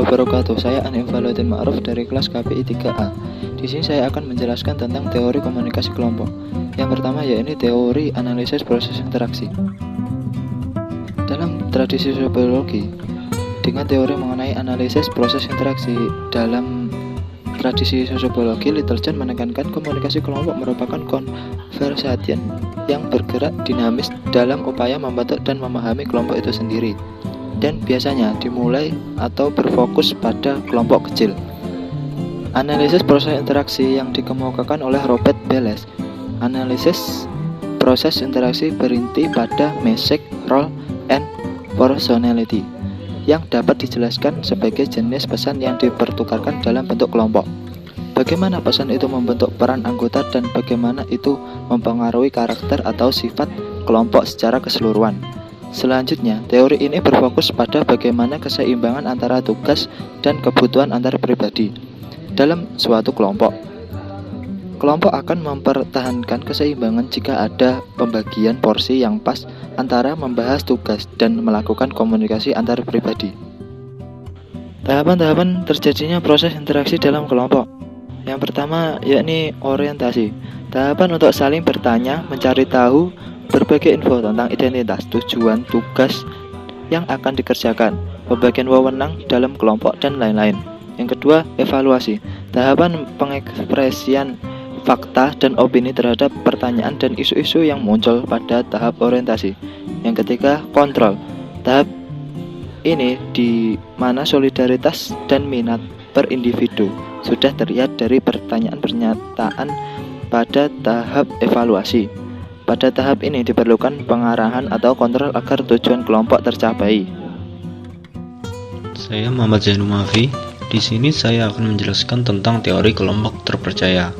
wabarakatuh. Saya Anif Valuddin Ma'ruf dari kelas KPI 3A. Di sini saya akan menjelaskan tentang teori komunikasi kelompok. Yang pertama yaitu teori analisis proses interaksi. Dalam tradisi sosiologi, dengan teori mengenai analisis proses interaksi dalam tradisi sosiologi, Littlejohn menekankan komunikasi kelompok merupakan conversation yang bergerak dinamis dalam upaya membentuk dan memahami kelompok itu sendiri, dan biasanya dimulai atau berfokus pada kelompok kecil. Analisis proses interaksi yang dikemukakan oleh Robert Belles. Analisis proses interaksi berinti pada message, role, and personality yang dapat dijelaskan sebagai jenis pesan yang dipertukarkan dalam bentuk kelompok. Bagaimana pesan itu membentuk peran anggota dan bagaimana itu mempengaruhi karakter atau sifat kelompok secara keseluruhan. Selanjutnya, teori ini berfokus pada bagaimana keseimbangan antara tugas dan kebutuhan antar pribadi dalam suatu kelompok. Kelompok akan mempertahankan keseimbangan jika ada pembagian porsi yang pas antara membahas tugas dan melakukan komunikasi antar pribadi. Tahapan-tahapan terjadinya proses interaksi dalam kelompok. Yang pertama yakni orientasi. Tahapan untuk saling bertanya, mencari tahu, berbagai info tentang identitas, tujuan, tugas yang akan dikerjakan, pembagian wewenang dalam kelompok, dan lain-lain. Yang kedua, evaluasi. Tahapan pengekspresian fakta dan opini terhadap pertanyaan dan isu-isu yang muncul pada tahap orientasi. Yang ketiga, kontrol. Tahap ini di mana solidaritas dan minat per individu sudah terlihat dari pertanyaan-pernyataan pada tahap evaluasi. Pada tahap ini diperlukan pengarahan atau kontrol agar tujuan kelompok tercapai. Saya Muhammad Zainul Mafi. Di sini saya akan menjelaskan tentang teori kelompok terpercaya.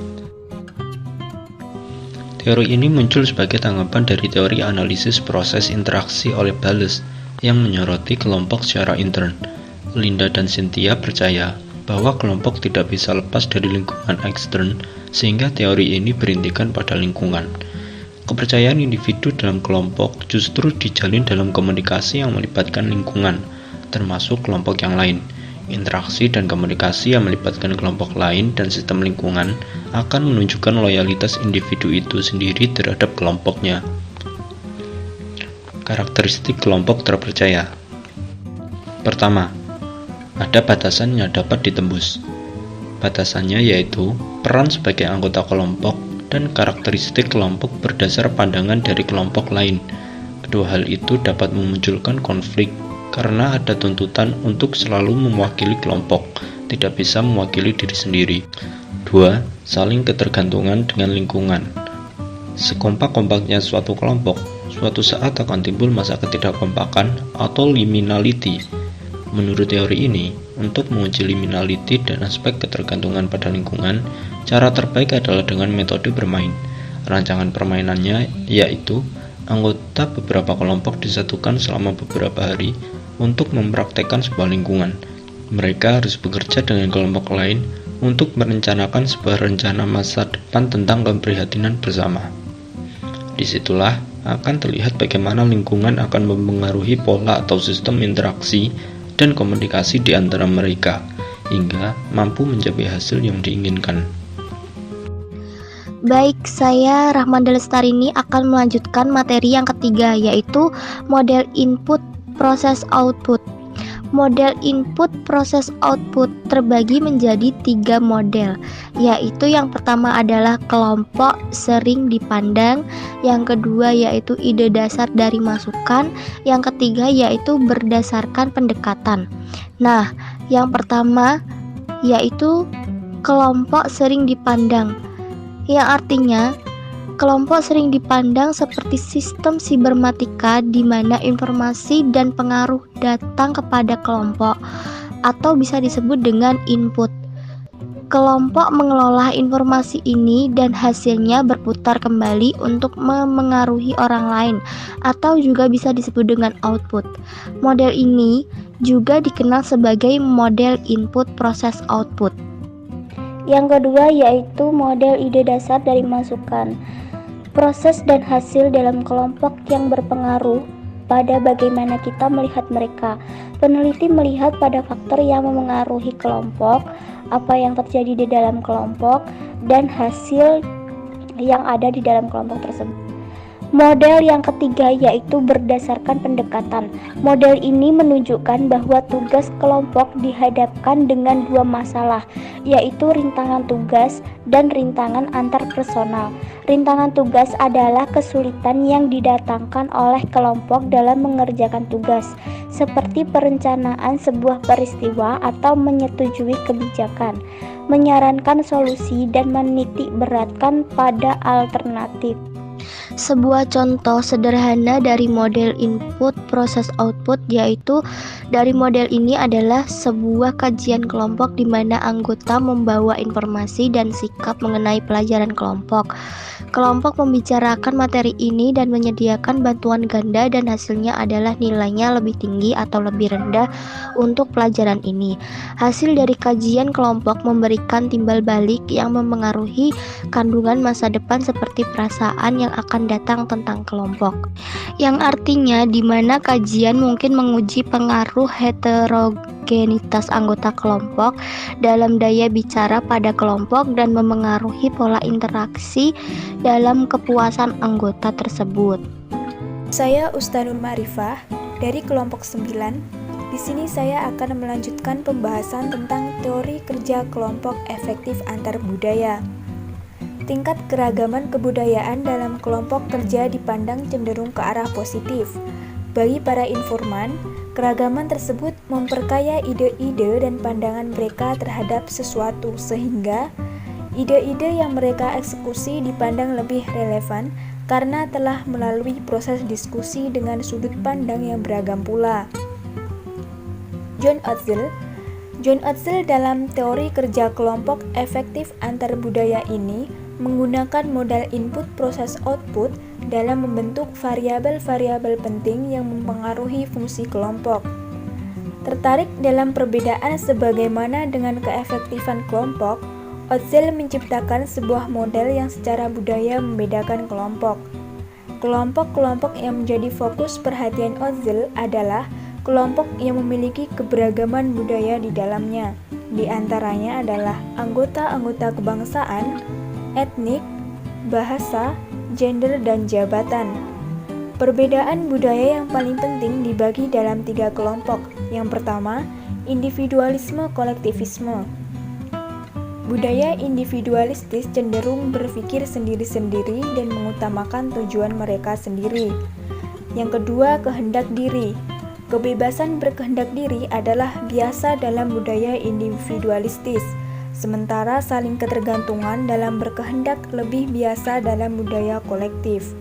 Teori ini muncul sebagai tanggapan dari teori analisis proses interaksi oleh Belles yang menyoroti kelompok secara intern. Linda dan Cynthia percaya bahwa kelompok tidak bisa lepas dari lingkungan ekstern, sehingga teori ini berintikan pada lingkungan. Kepercayaan individu dalam kelompok justru dijalin dalam komunikasi yang melibatkan lingkungan, termasuk kelompok yang lain. Interaksi dan komunikasi yang melibatkan kelompok lain dan sistem lingkungan akan menunjukkan loyalitas individu itu sendiri terhadap kelompoknya. Karakteristik kelompok terpercaya. Pertama, ada batasan yang dapat ditembus. Batasannya yaitu peran sebagai anggota kelompok dan karakteristik kelompok berdasar pandangan dari kelompok lain. Kedua hal itu dapat memunculkan konflik karena ada tuntutan untuk selalu mewakili kelompok, tidak bisa mewakili diri sendiri. 2. Saling ketergantungan dengan lingkungan. Sekompak-kompaknya suatu kelompok, suatu saat akan timbul masa ketidakkompakan atau liminality. Menurut teori ini, untuk menguji liminality dan aspek ketergantungan pada lingkungan, cara terbaik adalah dengan metode bermain. Rancangan permainannya yaitu anggota beberapa kelompok disatukan selama beberapa hari untuk mempraktekkan sebuah lingkungan. Mereka harus bekerja dengan kelompok lain untuk merencanakan sebuah rencana masa depan tentang keprihatinan bersama. Disitulah akan terlihat bagaimana lingkungan akan mempengaruhi pola atau sistem interaksi dan komunikasi di antara mereka, hingga mampu mencapai hasil yang diinginkan. Baik, saya Rahmanda Lestarini akan melanjutkan materi yang ketiga, yaitu model input proses output. Model input proses output terbagi menjadi 3 model, yaitu yang pertama adalah kelompok sering dipandang, yang kedua yaitu ide dasar dari masukan, yang ketiga yaitu berdasarkan pendekatan. Nah, yang pertama yaitu kelompok sering dipandang, yang artinya kelompok sering dipandang seperti sistem sibermatika di mana informasi dan pengaruh datang kepada kelompok, atau bisa disebut dengan input. Kelompok mengelola informasi ini dan hasilnya berputar kembali untuk memengaruhi orang lain, atau juga bisa disebut dengan output. Model ini juga dikenal sebagai model input proses output. Yang kedua yaitu model ide dasar dari masukan. Proses dan hasil dalam kelompok yang berpengaruh pada bagaimana kita melihat mereka. Peneliti melihat pada faktor yang memengaruhi kelompok, apa yang terjadi di dalam kelompok, dan hasil yang ada di dalam kelompok tersebut. Model yang ketiga yaitu berdasarkan pendekatan. Model ini menunjukkan bahwa tugas kelompok dihadapkan dengan dua masalah, yaitu rintangan tugas dan rintangan antarpersonal. Rintangan tugas adalah kesulitan yang didatangkan oleh kelompok dalam mengerjakan tugas, seperti perencanaan sebuah peristiwa atau menyetujui kebijakan, menyarankan solusi, dan menitik beratkan pada alternatif. Sebuah contoh sederhana dari model input proses output yaitu dari model ini adalah sebuah kajian kelompok di mana anggota membawa informasi dan sikap mengenai pelajaran kelompok. Kelompok membicarakan materi ini dan menyediakan bantuan ganda dan hasilnya adalah nilainya lebih tinggi atau lebih rendah untuk pelajaran ini. Hasil dari kajian kelompok memberikan timbal balik yang memengaruhi kandungan masa depan seperti perasaan yang akan datang tentang kelompok. Yang artinya di mana kajian mungkin menguji pengaruh heterogenitas anggota kelompok dalam daya bicara pada kelompok dan memengaruhi pola interaksi dalam kepuasan anggota tersebut. Saya Ustanur Ma'rifah dari kelompok 9. Di sini saya akan melanjutkan pembahasan tentang teori kerja kelompok efektif antar budaya. Tingkat keragaman kebudayaan dalam kelompok kerja dipandang cenderung ke arah positif. Bagi para informan, keragaman tersebut memperkaya ide-ide dan pandangan mereka terhadap sesuatu sehingga ide-ide yang mereka eksekusi dipandang lebih relevan karena telah melalui proses diskusi dengan sudut pandang yang beragam pula. John Otzel dalam teori kerja kelompok efektif antar budaya ini menggunakan modal input proses output dalam membentuk variabel-variabel penting yang mempengaruhi fungsi kelompok. Tertarik dalam perbedaan sebagaimana dengan keefektifan kelompok, Otzel menciptakan sebuah model yang secara budaya membedakan kelompok. Kelompok-kelompok yang menjadi fokus perhatian Otzel adalah kelompok yang memiliki keberagaman budaya di dalamnya. Di antaranya adalah anggota-anggota kebangsaan, etnik, bahasa, gender, dan jabatan. Perbedaan budaya yang paling penting dibagi dalam 3 kelompok. Yang pertama, individualisme kolektivisme. Budaya individualistis cenderung berpikir sendiri-sendiri dan mengutamakan tujuan mereka sendiri. Yang kedua, kehendak diri. Kebebasan berkehendak diri adalah biasa dalam budaya individualistis, sementara saling ketergantungan dalam berkehendak lebih biasa dalam budaya kolektif.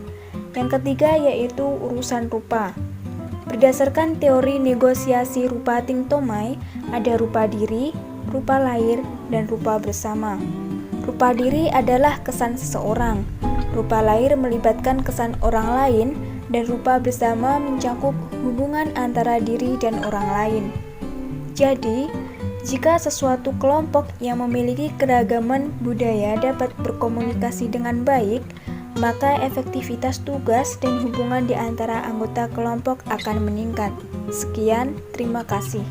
Yang ketiga yaitu urusan rupa. Berdasarkan teori negosiasi rupa Ting Tomai, ada rupa diri, rupa lahir, dan rupa bersama. Rupa diri adalah kesan seseorang, rupa lahir melibatkan kesan orang lain, dan rupa bersama mencakup hubungan antara diri dan orang lain. Jadi, jika sesuatu kelompok yang memiliki keragaman budaya dapat berkomunikasi dengan baik, maka efektivitas tugas dan hubungan di antara anggota kelompok akan meningkat. Sekian, terima kasih.